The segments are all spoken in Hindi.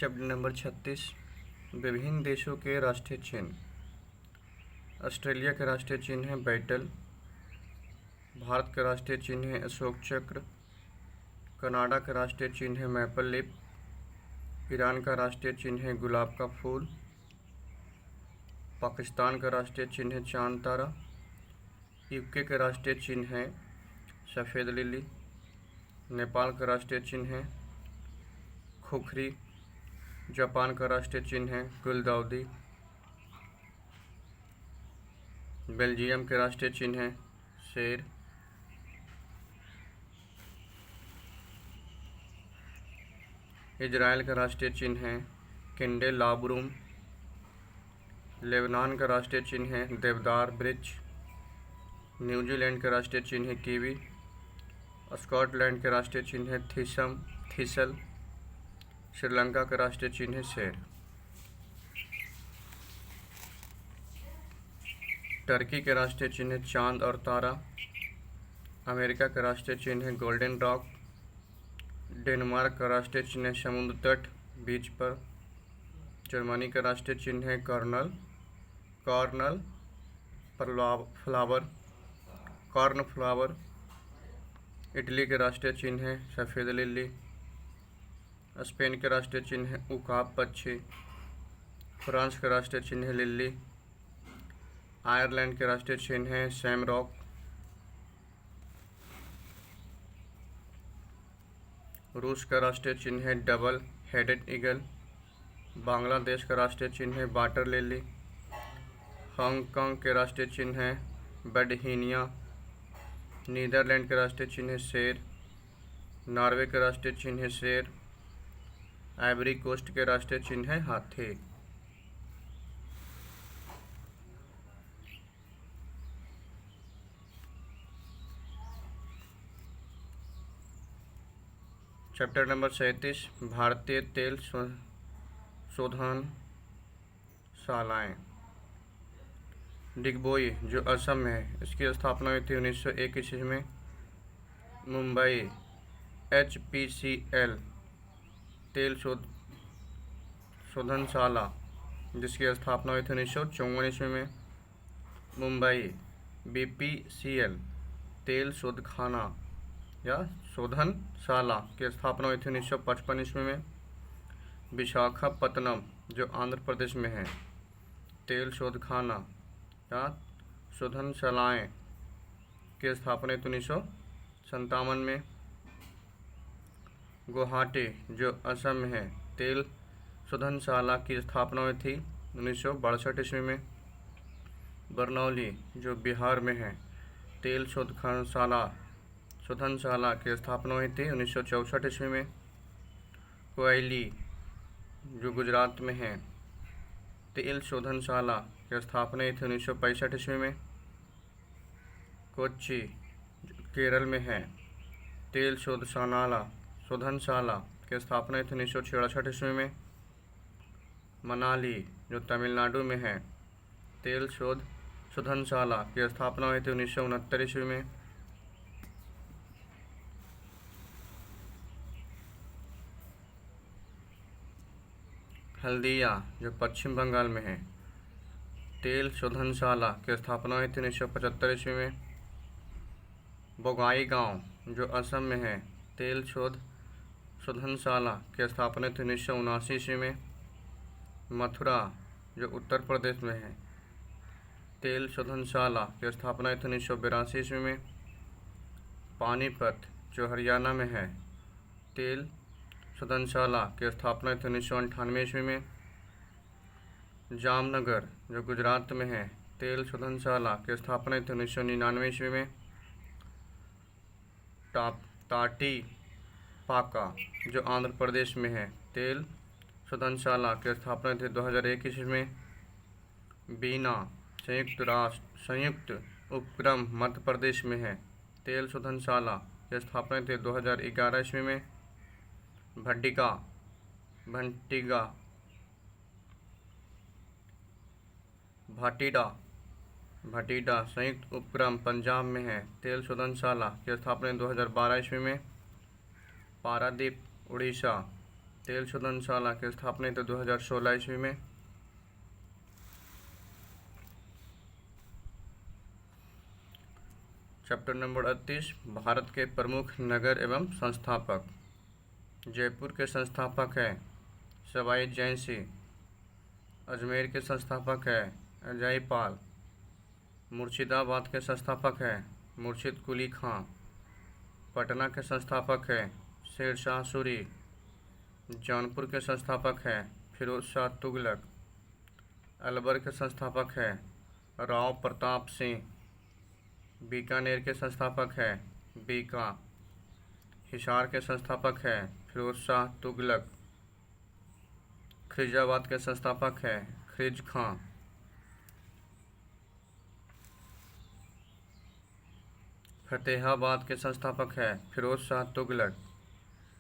चैप्टर नंबर 36 विभिन्न देशों के राष्ट्रीय चिन्ह। ऑस्ट्रेलिया का राष्ट्रीय चिन्ह है बैटल। भारत का राष्ट्रीय चिन्ह है अशोक चक्र। कनाडा का राष्ट्रीय चिन्ह है मैपल लीफ। ईरान का राष्ट्रीय चिन्ह है गुलाब का फूल। पाकिस्तान का राष्ट्रीय चिन्ह है चांद तारा। यूके का राष्ट्रीय चिन्ह है सफ़ेद लिली। नेपाल का राष्ट्रीय चिन्ह है खुखरी। जापान का राष्ट्रीय चिन्ह है गुलदाउदी। बेल्जियम के राष्ट्रीय चिन्ह है शेर। इजराइल का राष्ट्रीय चिन्ह है कैंडेलाब्रुम। लेबनान का राष्ट्रीय चिन्ह है देवदार वृक्ष। न्यूजीलैंड का राष्ट्रीय चिन्ह है कीवी। स्कॉटलैंड का राष्ट्रीय चिन्ह है थीसल। श्रीलंका का राष्ट्रीय चिन्ह है शेर। टर्की के राष्ट्रीय चिन्ह है चांद और तारा। अमेरिका का राष्ट्रीय चिन्ह है गोल्डन रॉक। डेनमार्क का राष्ट्रीय चिन्ह है समुद्र तट बीच पर। जर्मनी का राष्ट्रीय चिन्ह है कॉर्न फ्लावर। इटली के राष्ट्रीय चिन्ह है सफ़ेद लिली। स्पेन के राष्ट्रीय चिन्ह है उकाब पक्षी। फ्रांस का राष्ट्रीय चिन्ह है लिली। आयरलैंड के राष्ट्रीय चिन्ह है शैमरॉक। रूस का राष्ट्रीय चिन्ह है डबल हेडेड ईगल। बांग्लादेश का राष्ट्रीय चिन्ह है वाटर लिली। हांगकांग के राष्ट्रीय चिन्ह है बडहीनिया। नीदरलैंड के राष्ट्रीय चिन्ह है शेर। नॉर्वे का राष्ट्रीय चिन्ह है शेर। आइवरी कोस्ट के राष्ट्रीय चिन्ह है हाथी। चैप्टर नंबर 37 भारतीय तेल शोधनशालाएँ। डिगबोई जो असम में है, इसकी स्थापना हुई थी 1901 ईस्वी में। मुंबई HPCL तेल शोधनशाला जिसकी स्थापना हुई थी 1954 ईस्वी में। मुंबई BPCL तेल शोधखाना या शोधनशाला की स्थापना हुई थी 1955 ईस्वी में। विशाखापत्तनम जो आंध्र प्रदेश में है, तेल शोधखाना या शोधनशालाएँ की स्थापना हुई 1957 में। गुवाहाटी जो असम में है, तेल शोधनशाला की स्थापना हुई थी 1962 ईस्वी में। बरनौली जो बिहार में है, तेल शोधनशाला की स्थापना हुई थी 1964 ईस्वी में। कोयली जो गुजरात में है, तेल शोधनशाला की स्थापना हुई थी 1965 ईस्वी में। कोच्चि जो केरल में है, तेल शोधनशाला की स्थापना हुई थी 1966 ईस्वी में। मनाली जो तमिलनाडु में है, तेल शोधनशाला की स्थापना हुई थी 1969 ईस्वी में। हल्दिया जो पश्चिम बंगाल में है, तेल शोधनशाला की स्थापना हुई थी 1975 ईस्वी में। बोंगाईगांव जो असम में है, तेल शोधनशाला की स्थापना हुई थी 1979 ईस्वी में। मथुरा जो उत्तर प्रदेश में है, तेल शोधनशाला की स्थापना हुई थी 1982 ईस्वी में। पानीपत जो हरियाणा में है, तेल शोधनशाला की स्थापना हुई थी 1998 ईस्वी में। जामनगर जो गुजरात में है, तेल शोधनशाला की स्थापना हुई थी 1999 ईस्वी में। टाटी पाका जो आंध्र प्रदेश में है, तेल शोधनशाला की स्थापना हुई थी 2001 ईस्वी में। बीना संयुक्त उपक्रम मध्य प्रदेश में है, तेल शोधनशाला की स्थापना हुई थी 2011 ईस्वी में। भटीडा संयुक्त उपक्रम पंजाब में है, तेल शोधनशाला की स्थापना 2012 ईस्वी में। पारादीप उड़ीसा तेल शोधनशाला की स्थापना हुई थी 2016 ईस्वी में। चैप्टर नंबर 38, भारत के प्रमुख नगर एवं संस्थापक। जयपुर के संस्थापक है सवाई जैन सिंह। अजमेर के संस्थापक है अजय पाल। मुर्शिदाबाद के संस्थापक है मुर्शिद कुली खां। पटना के संस्थापक है शेर शाह सूरी। जौनपुर के संस्थापक है फिरोज शाह तुगलक। अलवर के संस्थापक है राव प्रताप सिंह। बीकानेर के संस्थापक है बीका। हिसार के संस्थापक है फिरोज शाह तुगलक। खिजाबाद के संस्थापक है खिज खां। फतेहाबाद के संस्थापक है फिरोज शाह तुगलक।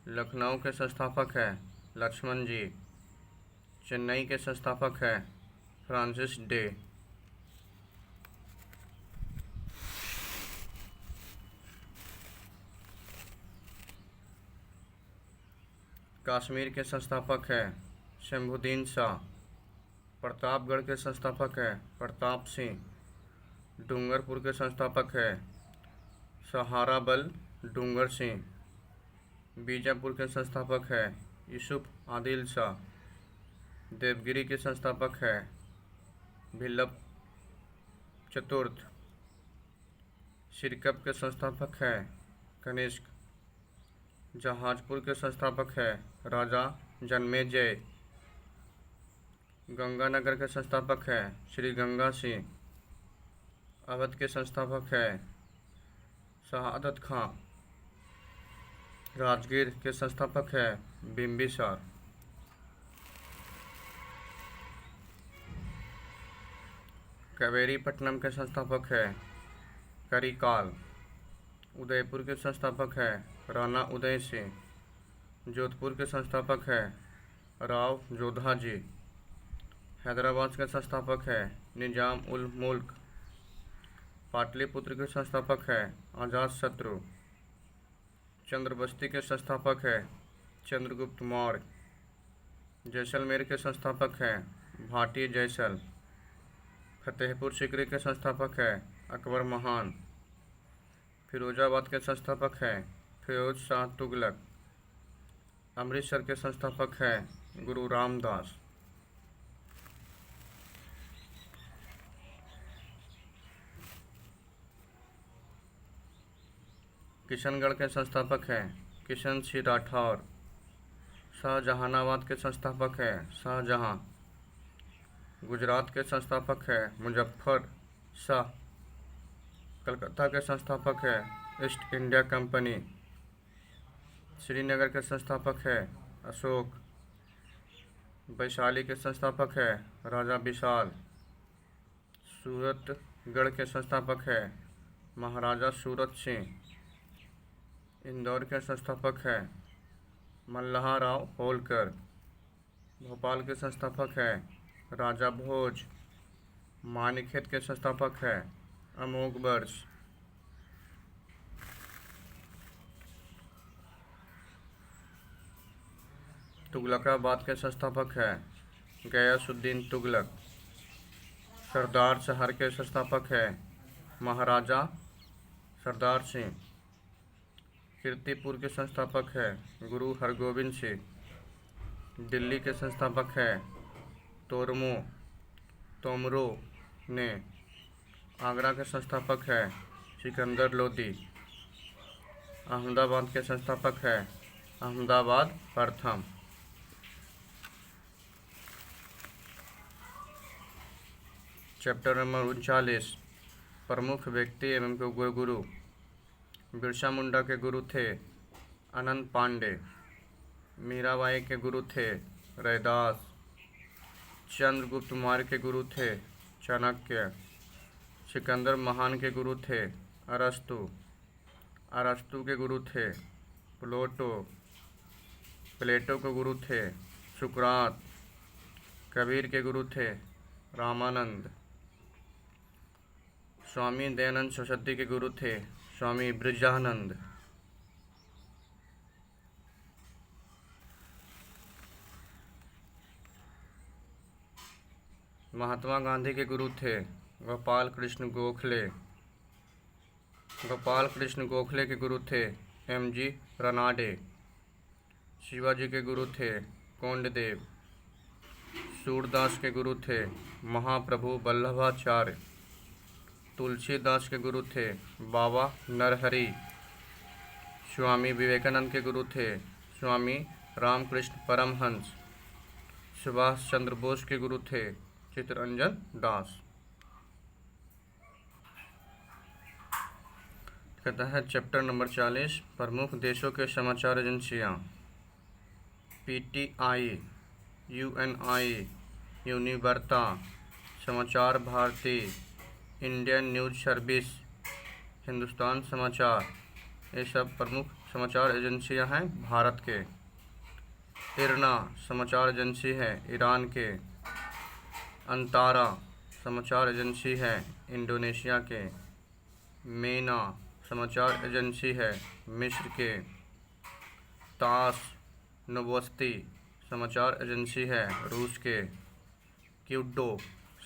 लखनऊ के संस्थापक है लक्ष्मण जी। चेन्नई के संस्थापक है फ्रांसिस डे। कश्मीर के संस्थापक है शंभुद्दीन शाह। प्रतापगढ़ के संस्थापक है प्रताप सिंह। डूंगरपुर के संस्थापक है सहाराबल डूंगर सिंह। बीजापुर के संस्थापक है यूसुफ आदिल शाह। देवगिरी के संस्थापक है भिल्लभ चतुर्थ। सिरकप के संस्थापक है कनिष्क। जहाजपुर के संस्थापक है राजा जन्मेजय। गंगानगर के संस्थापक है श्री गंगा सिंह। अवध के संस्थापक है शहादत खां। राजगीर के संस्थापक है बिंबिसार। कावेरीपट्टनम के संस्थापक है करिकाल। उदयपुर के संस्थापक है राणा उदय सिंह। जोधपुर के संस्थापक है राव जोधा जी। हैदराबाद के संस्थापक है निजाम उल मुल्क। पाटलिपुत्र के संस्थापक है अजातशत्रु। चंद्रबस्ती के संस्थापक है चंद्रगुप्त मौर्य। जैसलमेर के संस्थापक है भाटी जैसल। फतेहपुर सीकरी के संस्थापक है अकबर महान। फिरोजाबाद के संस्थापक है फिरोज शाह तुगलक। अमृतसर के संस्थापक है गुरु रामदास। किशनगढ़ के संस्थापक है किशन सिंह राठौर। शाहजहानाबाद के संस्थापक है शाहजहां। गुजरात के संस्थापक है मुजफ्फर शाह। कलकत्ता के संस्थापक है ईस्ट इंडिया कंपनी। श्रीनगर के संस्थापक है अशोक। वैशाली के संस्थापक है राजा विशाल। सूरतगढ़ के संस्थापक है महाराजा सूरत सिंह। इंदौर के संस्थापक है मल्लाह राव होलकर। भोपाल के संस्थापक है राजा भोज। मानीखेत के संस्थापक है अमोघ वर्ष। तुगलकाबाद के संस्थापक है गयासुद्दीन तुगलक। सरदार शहर के संस्थापक है महाराजा सरदार सिंह। कीर्तिपुर के संस्थापक है गुरु हरगोविंद सिंह। दिल्ली के संस्थापक है तोमरो ने। आगरा के संस्थापक है सिकंदर लोदी। अहमदाबाद के संस्थापक है अहमदाबाद प्रथम। चैप्टर नंबर 39, प्रमुख व्यक्ति एवं गुरु। बिरसा मुंडा के गुरु थे अनंत पांडे। मीराबाई के गुरु थे रैदास। चंद्रगुप्त मौर्य के गुरु थे चाणक्य। सिकंदर महान के गुरु थे अरस्तु। अरस्तु के गुरु थे प्लेटो के गुरु थे सुकरात। कबीर के गुरु थे रामानंद। स्वामी दयानंद सरस्वती के गुरु थे स्वामी ब्रजानंद। महात्मा गांधी के गुरु थे गोपाल कृष्ण गोखले। गोपाल कृष्ण गोखले के गुरु थे एम.जी. रनाडे। शिवाजी के गुरु थे कोंडदेव। सूरदास के गुरु थे महाप्रभु वल्लभाचार्य। तुलसीदास के गुरु थे बाबा नरहरि। स्वामी विवेकानंद के गुरु थे स्वामी रामकृष्ण परमहंस। सुभाष चंद्र बोस के गुरु थे चित्तरंजन दास। कहता है चैप्टर नंबर 40 प्रमुख देशों के समाचार एजेंसियां। PTI, UNI, Univarta, Samachar Bharati, Indian News Service, Hindustan Samachar, ये सब प्रमुख समाचार एजेंसियां हैं भारत के। इरना समाचार एजेंसी है ईरान के। अंतारा समाचार एजेंसी है इंडोनेशिया के। मेना समाचार एजेंसी है मिस्र के। तास नोवोस्ती समाचार एजेंसी है रूस के। क्यूडो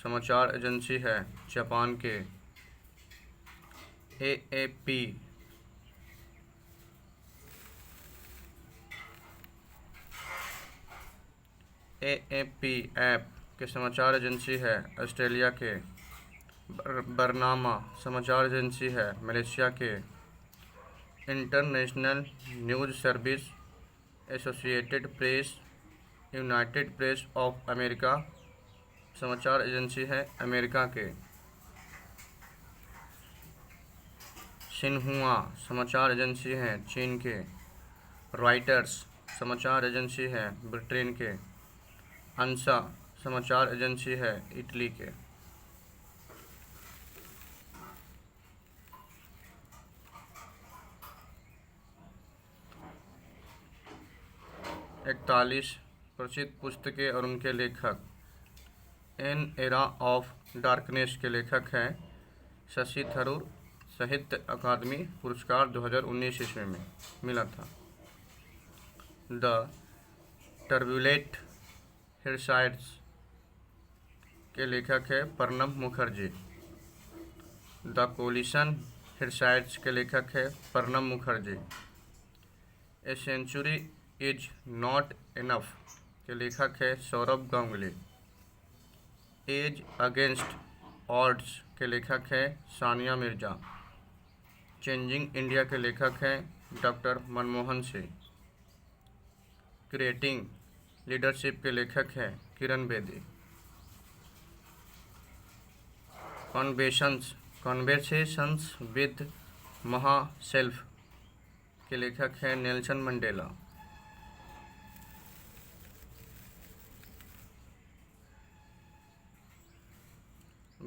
समाचार एजेंसी है जापान के। एएपी ऐप के समाचार एजेंसी है ऑस्ट्रेलिया के। बरनामा समाचार एजेंसी है मलेशिया के। International news service, associated press, United press of America समाचार एजेंसी है अमेरिका के। सिन्हुआ समाचार एजेंसी है चीन के। रॉयटर्स समाचार एजेंसी है ब्रिटेन के। अंसा समाचार एजेंसी है इटली के। इकतालीस प्रसिद्ध पुस्तकें और उनके लेखक। एन एरा ऑफ डार्कनेस के लेखक हैं शशि थरूर। साहित्य अकादमी पुरस्कार 2019 ईस्वी में मिला था। द टर्बुलेंट हिलसाइड्स के लेखक है Pranab Mukherjee. The coalition hillsides के लेखक है Pranab Mukherjee. A century is not enough के लेखक है Sourav Ganguly. Edge against odds के लेखक है सानिया मिर्जा। चेंजिंग इंडिया के लेखक हैं doctor Manmohan Singh. Creating leadership के लेखक हैं Kiran Bedi. Conversations with myself के लेखक हैं Nelson Mandela.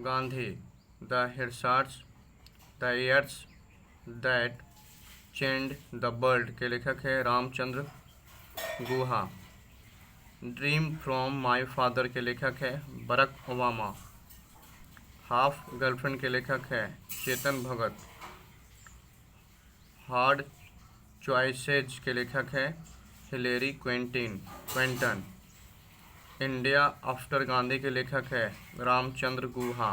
Gandhi the hillsides, the years that changed the world के लेखक है Ramachandra Guha. Dream from my father के लेखक है बराक ओबामा। हाफ गर्लफ्रेंड के लेखक है चेतन भगत। हार्ड चॉइसेज के लेखक है Hillary Clinton. India after Gandhi के लेखक है Ramachandra Guha.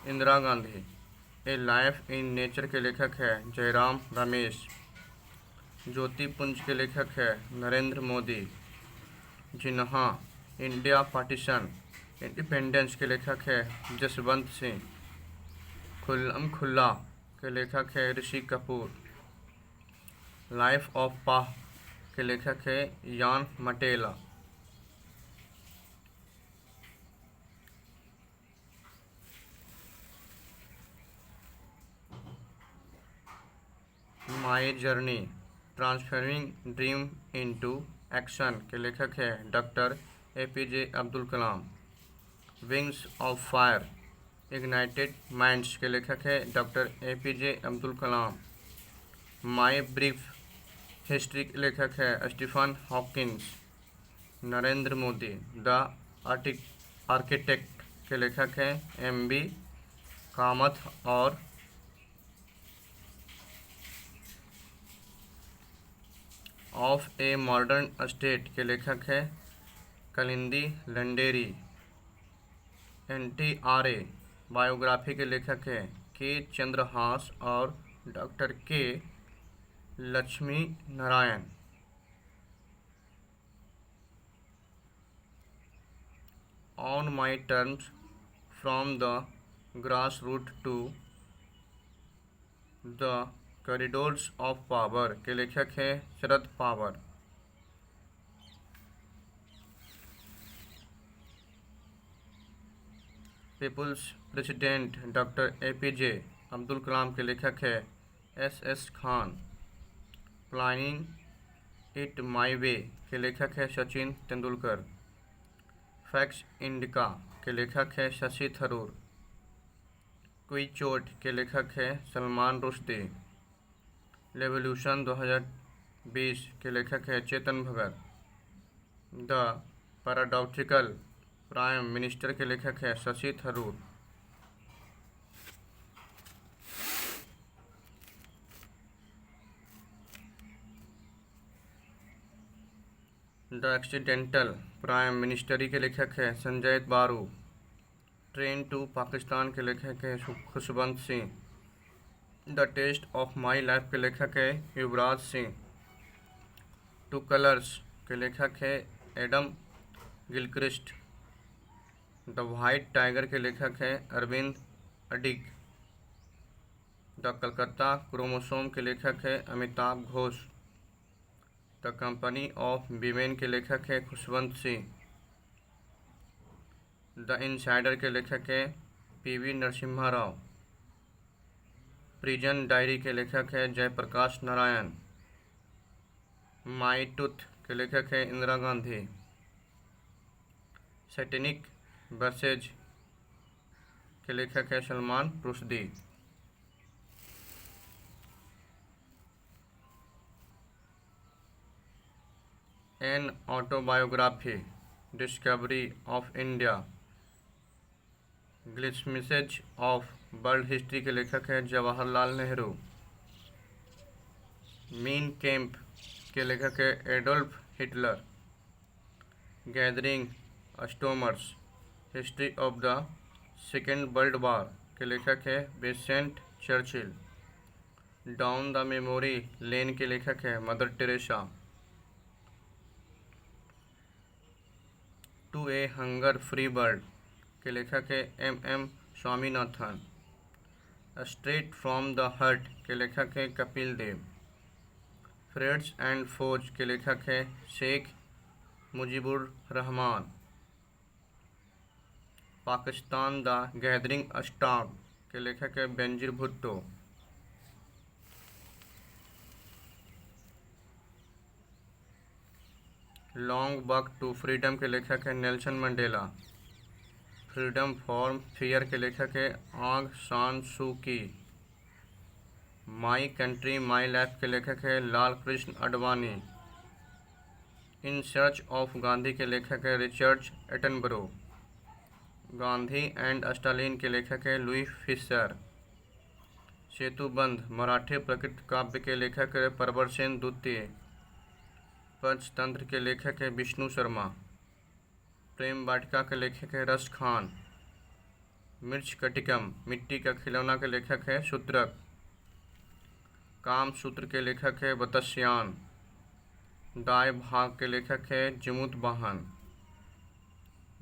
Indira Gandhi a life in nature के लेखक है जयराम रमेश। ज्योतिपुंज के लेखक है नरेंद्र मोदी। जिन्हा इंडिया पार्टीशन इंडिपेंडेंस के लेखक है जसवंत सिंह। खुल्लम खुल्ला के लेखक है ऋषि कपूर। लाइफ ऑफ पाह के लेखक है Yann Martel. My journey transforming dream into action के लेखक है doctor APJ Abdul Kalam. Wings of fire ignited minds के लेखक है doctor APJ Abdul Kalam. My brief history के लेखक है Stephen Hawkins. Narendra Modi the architect के लेखक हैं MB कामथ। और ऑफ ए मॉडर्न स्टेट के लेखक है कलिंदी लंडेरी। NTRA बायोग्राफी के लेखक हैं के चंद्रहास और doctor K Lakshmi Narayan. On my terms from the grass root to the corridors of power के लेखक हैं Sharad Pawar. People's president doctor APJ Abdul Kalam के लेखक है SS Khan. Planning it my way के लेखक है सचिन तेंदुलकर। फैक्स इंडिका के लेखक है शशि थरूर। क्विचोट के लेखक है सलमान रुश्दी। रेवोल्यूशन 2020 के लेखक है Chetan Bhagat. The पैराडॉक्टिकल prime minister के लेखक है Shashi Tharoor. The accidental prime ministry के लेखक है संजय बारू। ट्रेन टू पाकिस्तान के लेखक है Khushwant Singh. The test of my life के लेखक है युवराज सिंह। टू कलर्स के लेखक है Adam Gilchrist. The white tiger के लेखक है अरविंद अडिग। द कलकत्ता क्रोमोसोम के लेखक है Amitabh Ghosh. The company of women के लेखक है खुशवंत सिंह। द इनसाइडर के लेखक है PV Narasimha Rao. Prison diary के लेखक है जयप्रकाश नारायण। माई टूथ के लेखक है इंदिरा गांधी। सैटेनिक वर्सेज के लेखक है Salman Rushdie. An autobiography discovery of India glimpses of world history के लेखक है जवाहरलाल नेहरू। मीन कैंप के लेखक है Adolf Hitler. Gathering stormers history of the second world war के लेखक है Vincent Churchill. Down the memory lane के लेखक है mother Teresa. To a hunger free world के लेखक है MM Swaminathan. Straight from the heart के लेखक है Kapil Dev. Friends and foes के लेखक है Sheikh Mujibur Rahman. Pakistan the gathering storm के लेखक है Benazir Bhutto. Long walk to freedom के लेखक है Nelson Mandela. Freedom for fear के लेखक है आंग सान सू की। माई कंट्री माई लाइफ के लेखक है Lal Krishna Advani. In search of Gandhi के लेखक है Richard Attenborough. Gandhi and Stalin के लेखक है लुई फिशर। सेतुबंध मराठी प्रकृत काव्य के लेखक है प्रवरसेन द्वितीय। पंचतंत्र के लेखक है विष्णु शर्मा। प्रेम वाटिका के लेखक है रस खान। मिर्च कटिकम मिट्टी का खिलौना के लेखक है शूद्रक। काम सूत्र के लेखक है बतस्यान। दाय भाग के लेखक है जमुत वाहन।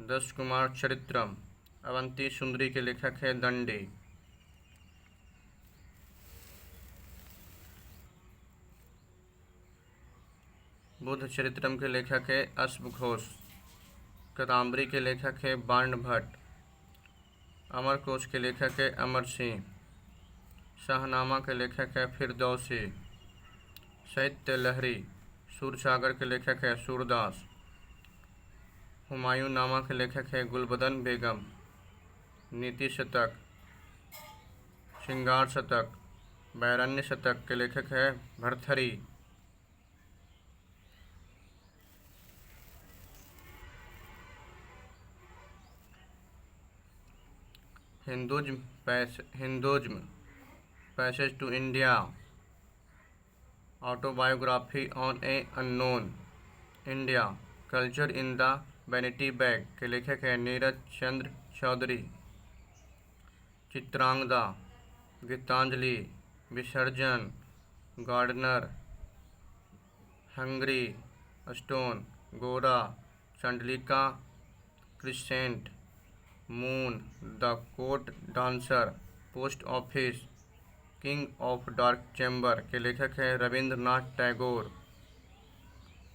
10 कुमार चरित्रम अवंती सुंदरी के लेखक है दंडी। बुद्ध चरित्रम के लेखक है अश्व घोष। कदम्बरी के लेखक है बाण भट्ट। अमरकोश के लेखक है अमर सिंह। शाहनामा के लेखक है फिरदौसी। साहित्य लहरी सूरसागर के लेखक है सूरदास। हुमायूं नामा के लेखक है गुलबदन बेगम। नीति शतक श्रृंगार शतक बैरण्य शतक के लेखक है Bhartari. Hinduism passage to India autobiography on a unknown India culture in the vanity bag के लेखक है नीरज चंद्र चौधरी, चित्रांगदा, गीतांजलि, विसर्जन, gardener, hungry, stone, Gora, Chandalika, crescent, moon, the court dancer, post office, king of dark chamber के लेखक हैं रविंद्रनाथ टैगोर।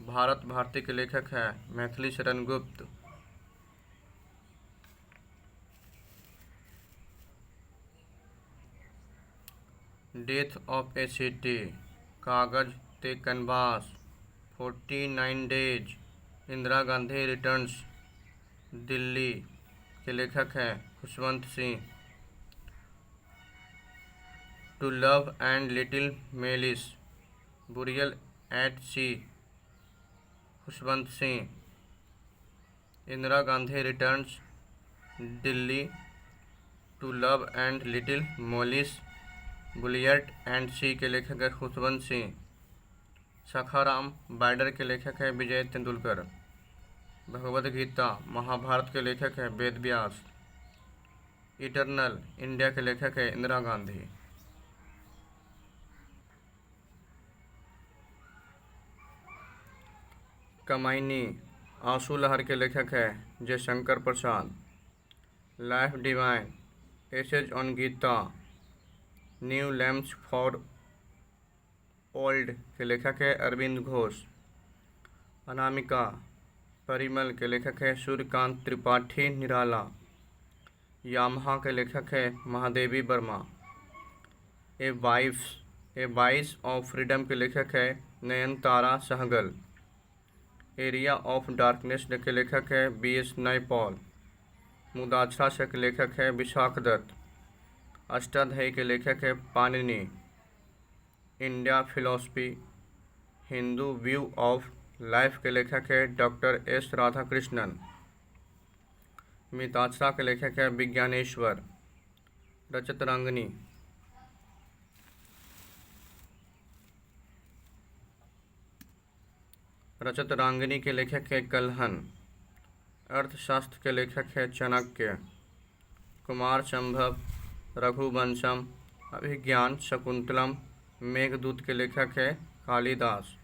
भारत भारती के लेखक हैं Maithili Sharan Gupt. Death of A city, Kagaz te canvas, 49 days, Indira Gandhi returns, Delhi के लेखक हैं Khushwant Singh. To love and little malice, burial at sea, Khushwant Singh. Indira Gandhi returns, Delhi, to love and little malice, burial and sea के लेखक है खुशवंत सिंह। सखाराम बाइडर के लेखक है विजय तेंदुलकर। भगवद गीता महाभारत के लेखक है वेद व्यास। इटर्नल इंडिया के लेखक है इंदिरा गांधी। कमायनी आंसू लहर के लेखक है Jaishankar Prasad. Life divine, essays on Gita, new lamps for old के लेखक है अरविंद घोष। अनामिका, परिमल के लेखक है सूर्यकांत त्रिपाठी निराला। यामाहा के लेखक है Mahadevi Verma. A voice of freedom के लेखक है Nayantara Sahgal. Area of darkness के लेखक है BS नयपॉल। मुदाच्छा के लेखक है विशाख दत्त। अष्टाध्यायी के लेखक है Panini. India philosophy, Hindu view of life के लेखक है डॉक्टर S राधाकृष्णन। मिताक्षरा के लेखक है विज्ञानेश्वर। रचतरंगिणी, रचतरांगिनी के लेखक है कल्हन। अर्थशास्त्र के लेखक है चाणक्य। कुमार संभव, रघुवंशम, अभिज्ञान शकुंतलम, मेघदूत के लेखक है कालिदास।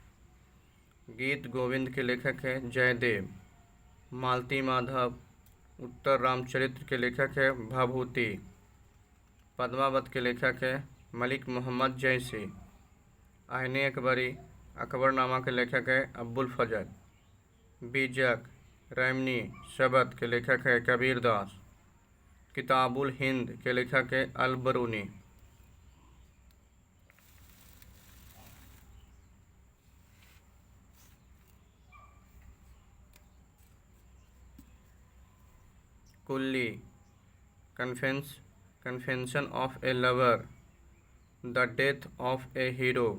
गीत गोविंद के लेखक है जयदेव। मालती माधव, उत्तर रामचरित्र के लेखक है भभूति। पद्मावत के लेखक है मलिक मोहम्मद जैसी। आईने अकबरी, अकबरनामा के लेखक है अब्बुल फजल। बीजक, रैमनी, शबद के लेखक है कबीर दास। किताबुल हिंद के लेखक है Al Biruni. Coolie, confession of a lover, the death of a hero,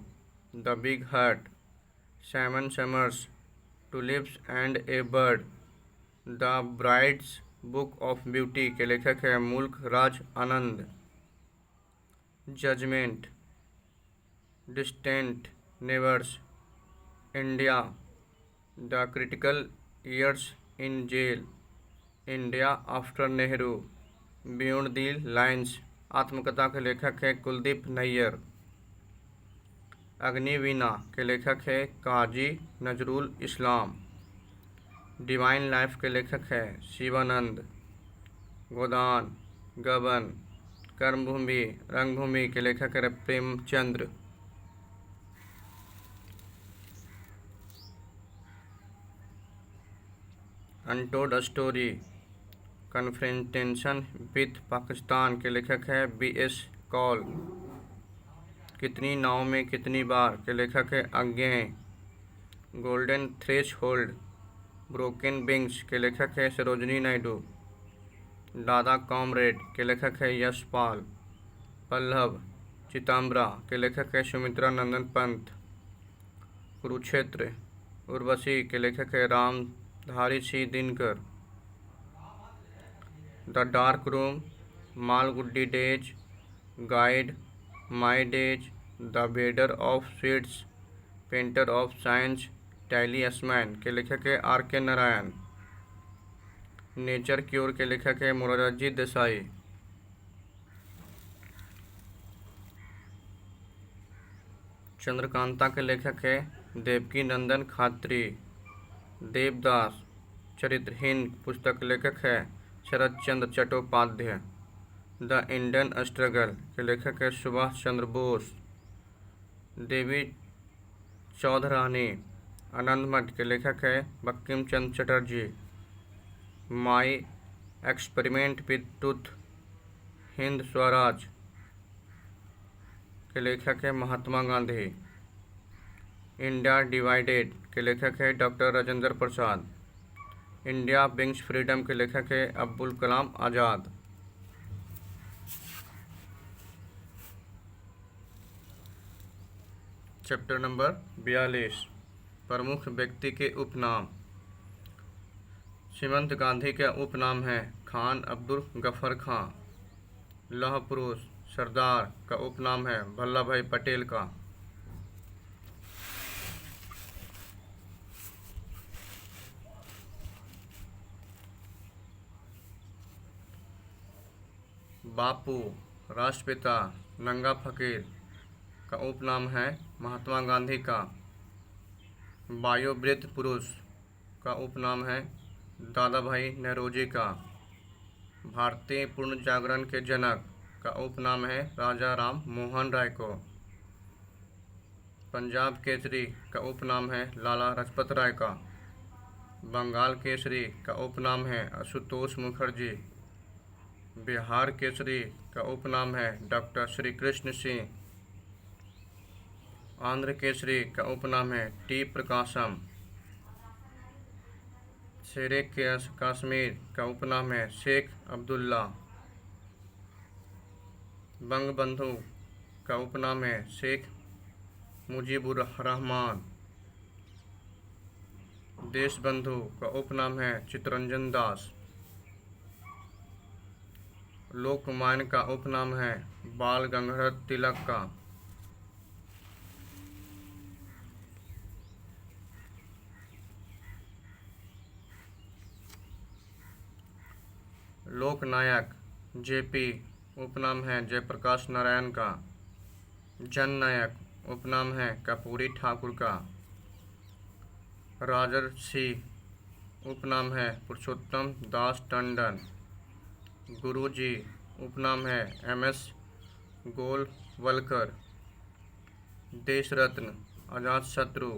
the big heart, seven summers, tulips and a bird, the bride's book of beauty के लेखक है Mulk Raj Anand. Judgement, distant neighbours, India, the critical years in jail, India after Nehru, beyond the lines आत्मकथा के लेखक है कुलदीप नैयर। अग्निवीणा के लेखक है काजी नजरुल इस्लाम। डिवाइन लाइफ के लेखक है शिवानंद। गोदान, गबन, कर्मभूमि, रंगभूमि के लेखक है Premchandra. Untold story, confrontation with Pakistan के लेखक है BS कौल। कितनी नाव में कितनी बार के लेखक है अज्ञेय। गोल्डन थ्रेशहोल्ड, ब्रोकन विंग्स के लेखक है सरोजनी नायडू। दादा कॉमरेड के लेखक है यशपाल। पल्लव, चितंबरा के लेखक है सुमित्रा नंदन पंत। कुरुक्षेत्र, उर्वशी के लेखक है Ramdhari Singh Dinkar. The dark room, Malgudi days, guide, my days, the Bader of sweets, painter of science, टैलिस्मैन के लेखक है RK नारायण। नेचर क्योर के लेखक है मोरारजी देसाई। चंद्रकांता के लेखक है देवकी नंदन खात्री। देवदास चरित्रहीन पुस्तक लेखक है शरद Chandra Chattopadhyay. The Indian struggle के लेखक है सुभाष चंद्र बोस। देवी चौधरानी आनंद मठ के लेखक है Bankim Chandra Chatterjee. My experiment with truth Hind Swaraj के लेखक है महात्मा गांधी। इंडिया डिवाइडेड के लेखक है doctor Rajendra Prasad. India wings freedom के लेखक है अब्दुल कलाम आज़ाद। चैप्टर नंबर 42 प्रमुख व्यक्ति के उपनाम। सीमंत गांधी का उपनाम है खान अब्दुल गफर खां। लौह पुरुष सरदार का उपनाम है वल्लभ भाई पटेल का। बापू राष्ट्रपिता नंगा फकीर का उपनाम है महात्मा गांधी का। वायुवृत्त पुरुष का उपनाम है दादा भाई नौरोजी का। भारतीय पूर्ण जागरण के जनक का उपनाम है राजा राम मोहन राय को। पंजाब केसरी का उपनाम है लाला लाजपत राय का। बंगाल केसरी का उपनाम है आशुतोष मुखर्जी। बिहार केसरी का उपनाम है डॉक्टर श्री कृष्ण सिंह। आंध्र केसरी का उपनाम है टी प्रकाशम। शेरे कश्मीर का उपनाम है शेख अब्दुल्ला। बंगबंधु का उपनाम है शेख मुजीबुर रहमान। देशबंधु का उपनाम है चित्तरंजन दास। लोकमान्य का उपनाम है बाल गंगाधर तिलक का। लोकनायक जेपी उपनाम है जयप्रकाश नारायण का। जननायक उपनाम है कर्पूरी ठाकुर का। राजर्षि उपनाम है पुरुषोत्तम दास टंडन। गुरुजी उपनाम है MS गोलवलकर। देश रत्न अजातशत्रु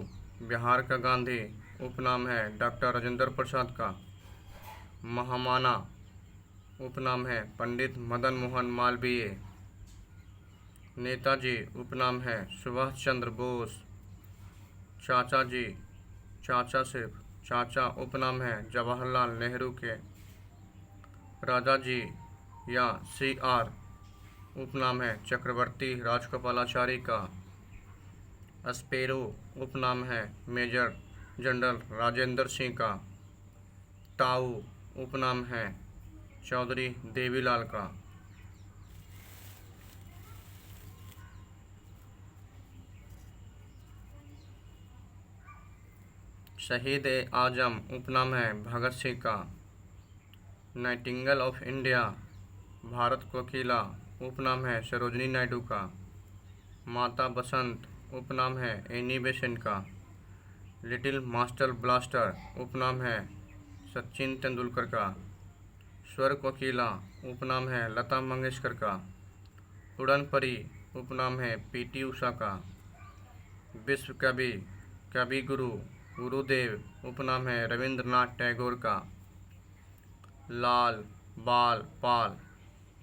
बिहार का गांधी उपनाम है डॉक्टर राजेंद्र प्रसाद का। महामाना उपनाम है पंडित मदन मोहन मालवीय। नेताजी उपनाम है सुभाष चंद्र बोस। चाचा जी चाचा सिर्फ चाचा उपनाम है जवाहरलाल नेहरू के। राजा जी या CR उपनाम है चक्रवर्ती राजगोपालाचारी का। स्पेरो उपनाम है मेजर जनरल राजेंद्र सिंह का। ताऊ उपनाम है चौधरी देवीलाल का। शहीद ए आजम उपनाम है भगत सिंह का। नाइटिंगेल ऑफ इंडिया भारत कोकिला उपनाम है सरोजनी नायडू का। माता बसंत उपनाम है एनी बेसेंट का। लिटिल मास्टर ब्लास्टर उपनाम है सचिन तेंदुलकर का। स्वर कोकिला उपनाम है लता मंगेशकर का। उड़न परी उपनाम है PT उषा का। विश्व कवि कवि गुरु गुरुदेव उपनाम है रविंद्रनाथ टैगोर का। लाल बाल पाल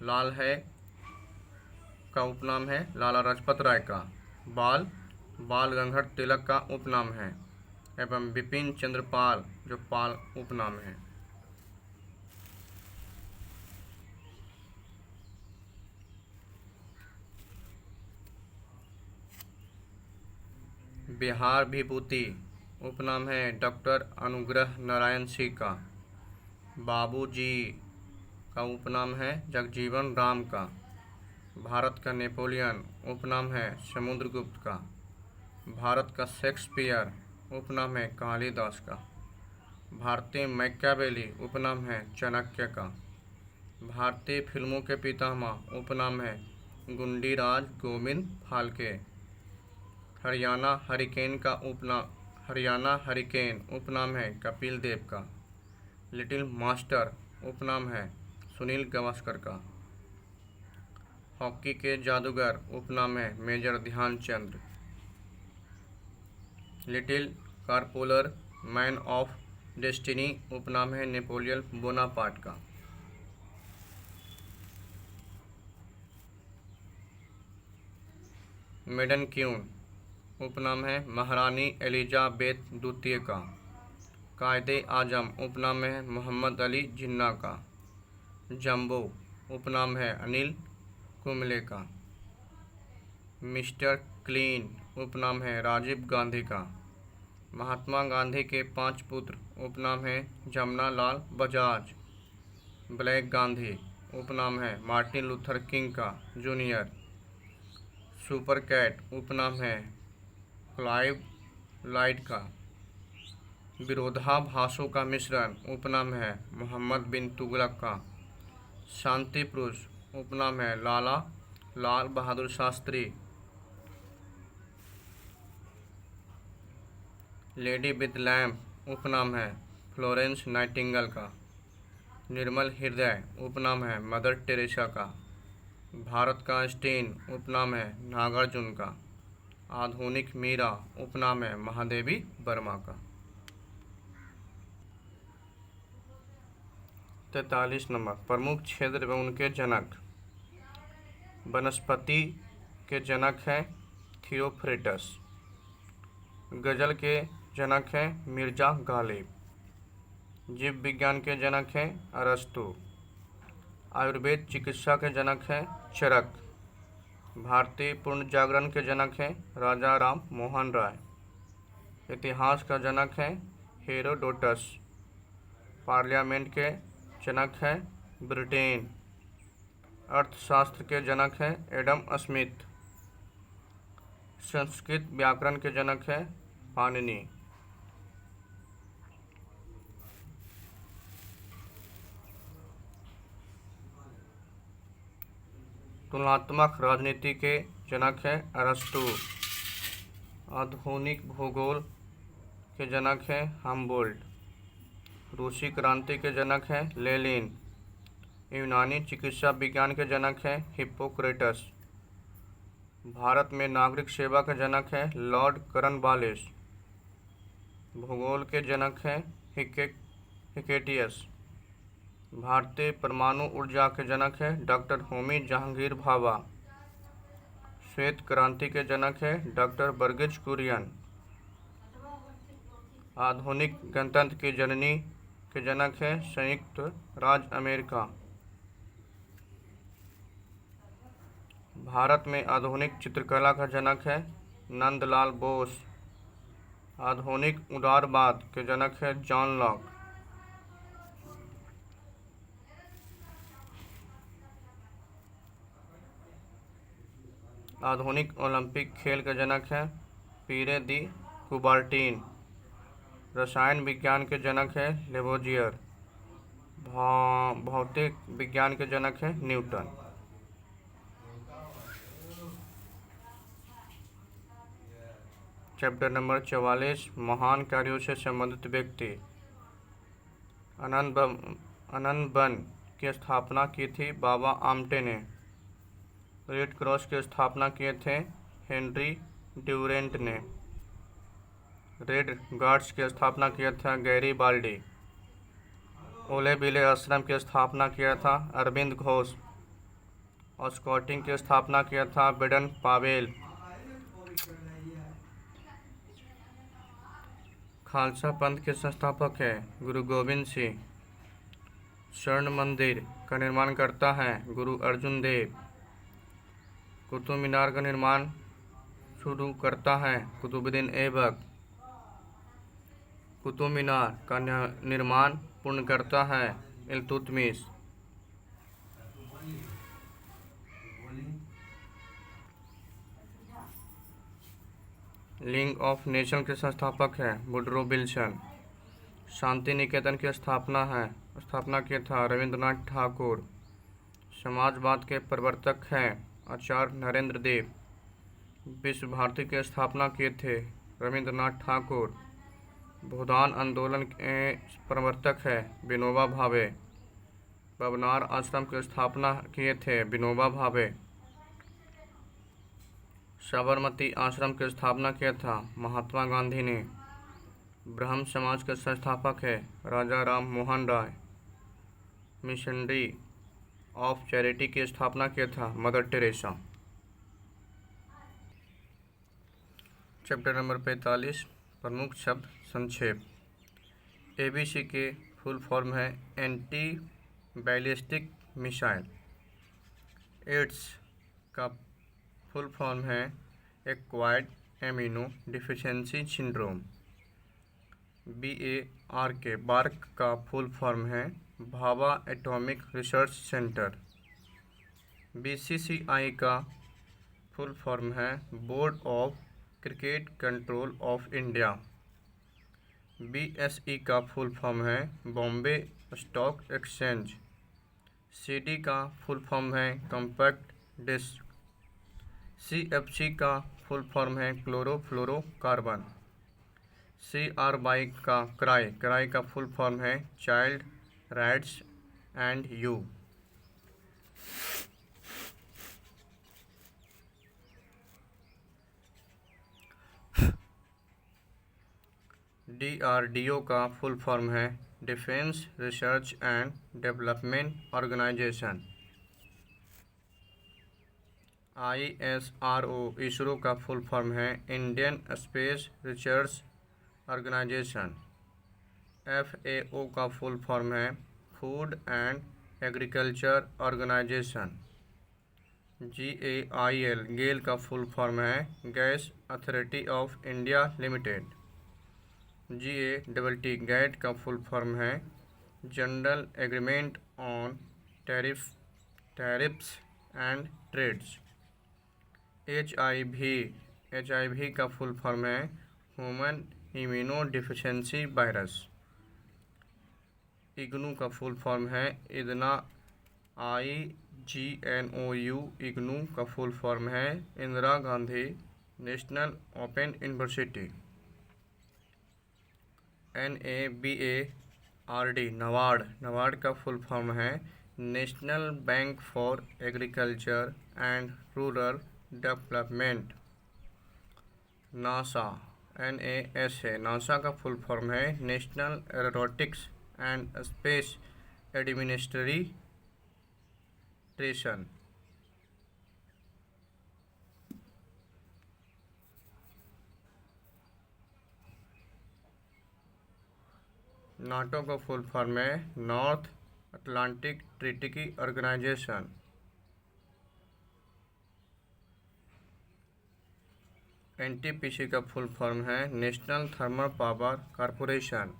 लाल है का उपनाम है लाला लाजपत राय का। बाल बाल गंगाधर तिलक का उपनाम है एवं बिपिन चंद्र पाल जो पाल उपनाम है। बिहार विभूति उपनाम है डॉक्टर अनुग्रह नारायण सिंह का। बाबूजी का उपनाम है जगजीवन राम का। भारत का नेपोलियन उपनाम है समुद्रगुप्त का। भारत का शेक्सपियर उपनाम है कालिदास का। भारतीय मैकियावेली उपनाम है चाणक्य का। भारतीय फिल्मों के पितामह उपनाम है गुंडीराज गोविंद फाल्के। हरियाणा हरिकेन उपनाम है कपिल देव का। लिटिल मास्टर उपनाम है सुनील गावस्कर का। हॉकी के जादूगर उपनाम है major Dhyanchand. Little corporal man of destiny उपनाम है नेपोलियन बोनापार्ट का। मेडन क्यून उपनाम है महारानी एलिजाबेथ द्वितीय का। कायदे आजम उपनाम है मोहम्मद अली जिन्ना का। जंबो उपनाम है अनिल कुंबले का। मिस्टर क्लीन उपनाम है राजीव गांधी का। महात्मा गांधी के 5 पुत्र उपनाम है जमुना लाल बजाज। ब्लैक गांधी उपनाम है मार्टिन लूथर किंग का जूनियर। सुपर कैट उपनाम है क्लाइव लाइट का। विरोधाभासों का मिश्रण उपनाम है मोहम्मद बिन तुगलक का। शांति पुरुष उपनाम है लाला Lal Bahadur Shastri. Lady with lamp उपनाम है फ्लोरेंस नाइटिंगेल का। निर्मल हृदय उपनाम है मदर टेरेसा का। भारत का स्टेन उपनाम है नागार्जुन का। आधुनिक मीरा उपनाम है महादेवी वर्मा का। 43 नंबर प्रमुख क्षेत्र एवं उनके जनक। वनस्पति के जनक हैं थियोफ्रेटस। गजल के जनक हैं मिर्जा गालिब। जीव विज्ञान के जनक हैं अरस्तु। आयुर्वेद चिकित्सा के जनक हैं चरक। भारतीय पूर्ण जागरण के जनक हैं राजा राम मोहन राय। इतिहास का जनक हैं हेरोडोटस। पार्लियामेंट के जनक हैं ब्रिटेन। अर्थशास्त्र के जनक हैं एडम स्मिथ। संस्कृत व्याकरण के जनक हैं पाणिनि। तुलनात्मक राजनीति के जनक हैं अरस्तु। आधुनिक भूगोल के जनक हैं हम्बोल्ट। रूसी क्रांति के जनक हैं लेनिन। यूनानी चिकित्सा विज्ञान के जनक हैं हिप्पोक्रेटस। भारत में नागरिक सेवा के जनक हैं लॉर्ड कॉर्नवालिस। भूगोल के जनक हैं हिकेटियस। भारतीय परमाणु ऊर्जा के जनक हैं डॉक्टर होमी जहांगीर भाभा। श्वेत क्रांति के जनक हैं डॉक्टर वर्गीज कुरियन। आधुनिक गणतंत्र की जननी के जनक हैं संयुक्त राज्य अमेरिका। भारत में आधुनिक चित्रकला का जनक है नंदलाल बोस। आधुनिक उदारवाद के जनक है जॉन लॉक। आधुनिक ओलंपिक खेल के जनक हैं पीरे दी कुबार्टीन। रसायन विज्ञान के जनक हैं लेवोजियर। भौतिक विज्ञान के जनक हैं न्यूटन। चैप्टर नंबर 44 महान कार्यों से संबंधित व्यक्ति। आनंद वन की स्थापना की थी बाबा आमटे ने। रेड क्रॉस की स्थापना किए थे हेनरी ड्यूरेंट ने। रेड गार्ड्स की स्थापना किया था गैरी बाल्डी। ओले बिले आश्रम की स्थापना किया था अरविंद घोष। और स्काउटिंग की स्थापना किया था बेडन पावेल। खालसा पंथ के संस्थापक है गुरु गोविंद सिंह। स्वर्ण मंदिर का निर्माण करता है गुरु अर्जुन देव। कुतुब मीनार का निर्माण शुरू करता है कुतुबुद्दीन ऐबक। कुतुब मीनार का निर्माण पूर्ण करता है इल्तुतमिश। लीग ऑफ नेशन के संस्थापक हैं वुडरो विल्सन। शांति निकेतन की स्थापना किया था रविंद्रनाथ ठाकुर। समाजवाद के प्रवर्तक हैं आचार्य नरेंद्र देव। विश्व भारती की स्थापना किए थे रविंद्रनाथ ठाकुर। भूदान आंदोलन के प्रवर्तक है विनोबा भावे। पवनार आश्रम की स्थापना किए थे विनोबा भावे। साबरमती आश्रम की स्थापना किया था महात्मा गांधी ने। ब्रह्म समाज के संस्थापक है राजा Ram Mohan Roy. Missionary of charity की स्थापना किया था मदर टेरेसा। चैप्टर नंबर 45 प्रमुख शब्द संक्षेप। एबीसी के फुल फॉर्म है एंटी बैलिस्टिक मिसाइल। एड्स का फुल फॉर्म है acquired amino deficiency syndrome. BARK BARC का फुल फॉर्म है Bhabha atomic research centre. BCCI का फुल फॉर्म है board of cricket control of India. BSE का फुल फॉर्म है बॉम्बे स्टॉक एक्सचेंज। CD का फुल फॉर्म है कॉम्पैक्ट डिस्क। CFC का फुल फॉर्म है क्लोरोफ्लोरोकार्बन। CRY का क्राई का फुल फॉर्म है child rights and you. DRDO का फुल फॉर्म है defence research and development organisation. ISRO ISRO का फुल फॉर्म है Indian space research organisation. FAO का फुल फॉर्म है food and agriculture organisation. GAIL GAIL का फुल फॉर्म है gas authority of India limited. GATT GATT का फुल फॉर्म है general agreement on tariffs and trades. HIV का फुल फॉर्म है human immuno deficiency virus. IGNOU का फुल फॉर्म है इदना IGNOU। इग्नू का फुल फॉर्म है Indira Gandhi national open university. NABARD NABARD का फुल फॉर्म है national bank for agriculture and rural development. NASA का फुल फॉर्म है national aeronautics and space administration. NATO का फुल फॉर्म है north Atlantic treaty organisation. NTPC का फुल फॉर्म है national thermal power corporation.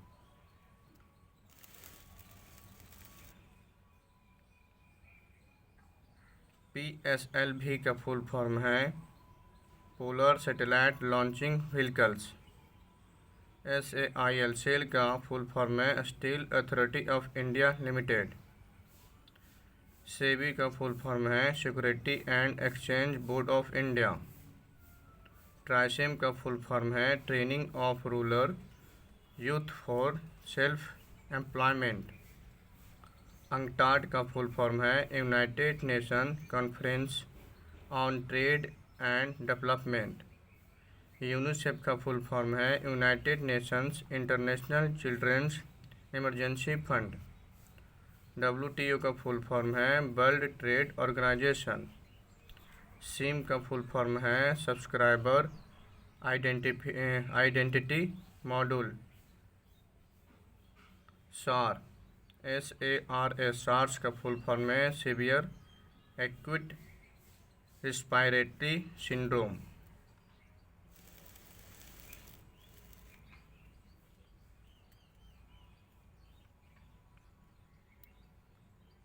PSLV का फुल फॉर्म है polar satellite launching vehicles. SAIL SAIL का फुल फॉर्म है steel authority of India limited. SEBI का फुल फॉर्म है security and exchange board of India. TRYSEM का फुल फॉर्म है training of rural youth for self employment. UNCTAD का फुल फॉर्म है united nation conference on trade and development. UNICEF का फुल फॉर्म है united nations international children's emergency fund. WTO का फुल फॉर्म है वर्ल्ड ट्रेड ऑर्गेनाइजेशन। सिम का फुल फॉर्म है subscriber identity module. SAR SARS का फुल फॉर्म है severe acute respiratory syndrome.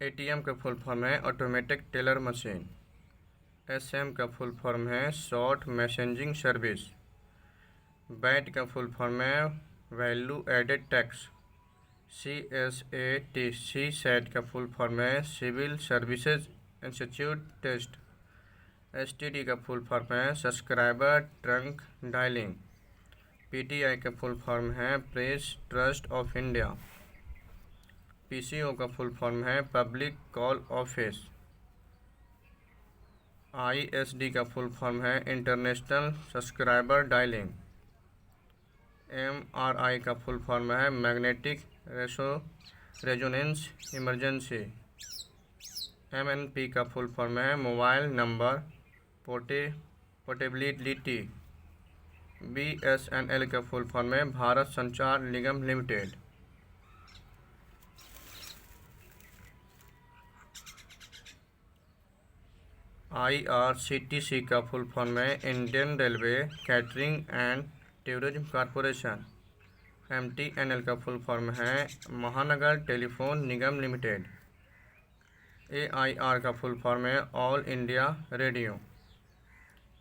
ATM का फुल फॉर्म है ऑटोमेटिक टेलर मशीन। SM का फुल फॉर्म है शॉर्ट मैसेजिंग सर्विस। VAT का फुल फॉर्म है value added tax. CSAT C SAT का फुल फॉर्म है civil services institute test. STD का फुल फॉर्म है सब्सक्राइबर ट्रंक डायलिंग। PTI का फुल फॉर्म है press trust of India. PCO का फुल फॉर्म है पब्लिक कॉल ऑफिस। ISD का फुल फॉर्म है इंटरनेशनल सब्सक्राइबर डायलिंग। MRI का फुल फॉर्म है मैग्नेटिक रेजोनेंस इमरजेंसी। MNP का फुल फॉर्म है मोबाइल नंबर पोर्टेबिलिटी। BSNL का फुल फॉर्म है भारत संचार निगम लिमिटेड। IRCTC का फुल फॉर्म है Indian railway catering and tourism corporation. MTNL का फुल फॉर्म है महानगर टेलीफोन निगम लिमिटेड। AIR का फुल फॉर्म है ऑल इंडिया रेडियो।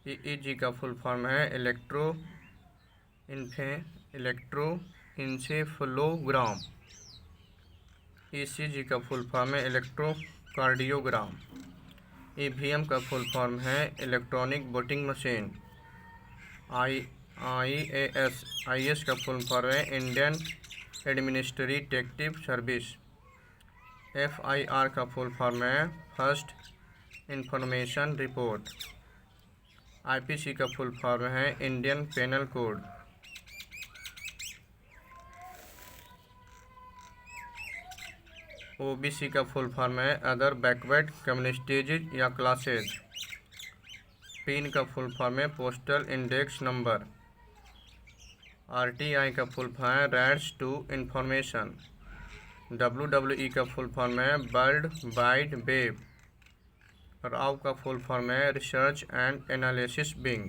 EEG का फुल फॉर्म है इलेक्ट्रो इंसेफलोग्राम। ECG का फुल फॉर्म है इलेक्ट्रोकार्डियोग्राम। EVM का फुल फॉर्म है इलेक्ट्रॉनिक वोटिंग मशीन। IAS का फुल फॉर्म है इंडियन एडमिनिस्ट्रेटिव सर्विस। FIR का फुल फॉर्म है फर्स्ट इंफॉर्मेशन रिपोर्ट। IPC का फुल फॉर्म है इंडियन पेनल कोड। OBC का फुल फॉर्म है अदर बैकवर्ड कम्युनिटीज या क्लासेज। PIN का फुल फॉर्म है पोस्टल इंडेक्स नंबर। RTI का फुल फॉर्म है राइट्स टू इंफॉर्मेशन। WWE का फुल फॉर्म है वर्ल्ड वाइड वेब। RAW का फुल फॉर्म है रिसर्च एंड एनालिसिस विंग।